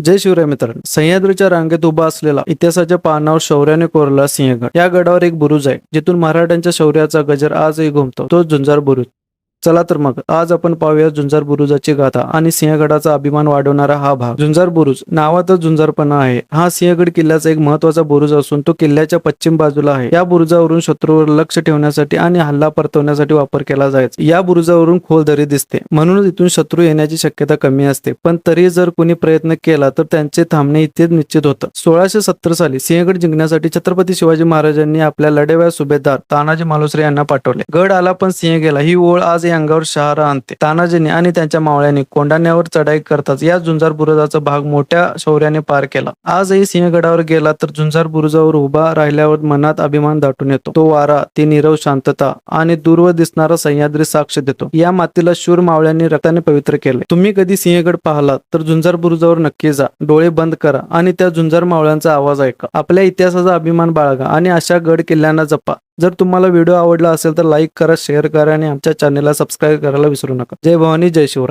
जय शिवराय मित्रांनो, सह्याद्रीच्या रांगेत उभा असलेला इतिहासाच्या पानावर शौर्याने कोरलेला सिंहगड. या गडावर एक बुरुज आहे जिथून मराठ्यांच्या शौर्याचा गजर आजही घुमतो, तो झुंजार बुरुज. चला तर मग आज आपण पाहूया झुंजार बुरुजाची गाथा आणि सिंहगडाचा अभिमान वाढवणारा हा भाग. झुंजार बुरुज नावातच झुंजारपणा आहे. हा सिंहगड किल्ल्याचा एक महत्वाचा बुरुज असून तो किल्ल्याच्या पश्चिम बाजूला आहे. या बुरुजावरून शत्रूवर लक्ष ठेवण्यासाठी आणि हल्ला परतवण्यासाठी वापर केला जायचा. या बुरुजावरून खोल दरी दिसते, म्हणून इथून शत्रू येण्याची शक्यता कमी असते, पण तरी जर कोणी प्रयत्न केला तर त्यांचे थांबणे इथेच निश्चित होतं. 1670 साली सिंहगड जिंकण्यासाठी छत्रपती शिवाजी महाराजांनी आपल्या लढाव्या सुभेदार तानाजी मालुसरे यांना पाठवले. गड आला पण सिंह गेला ही ओळ आज अंगावर शहारा आणते. तानाजीने आणि त्यांच्या मावळ्यांनी कोंढाण्यावर चढाई करताच या झुंजार बुरुजाचा भाग मोठ्या शौर्याने पार केला. आजही सिंहगडावर गेला तर झुंजार बुरुजावर उभा राहिल्यावर मनात अभिमान दाटून येतो. तो वारा, ती नीरव शांतता आणि दूरवर दिसणारा सह्याद्री साक्ष देतो. या मातीला शूर मावळ्यांनी रक्ताने पवित्र केले. तुम्ही कधी सिंहगड पाहिलात तर झुंजार बुरुजावर नक्की जा, डोळे बंद करा आणि त्या झुंजार मावळ्यांचा आवाज ऐका. आपल्या इतिहासाचा अभिमान बाळगा आणि अशा गड किल्ल्यांना जपा. जर तुम्हाला व्हिडिओ आवडला असेल तर लाईक करा, शेअर करा आणि आमच्या चॅनेलला सबस्क्राईब करायला विसरू नका. जय भवानी, जय शिवराय.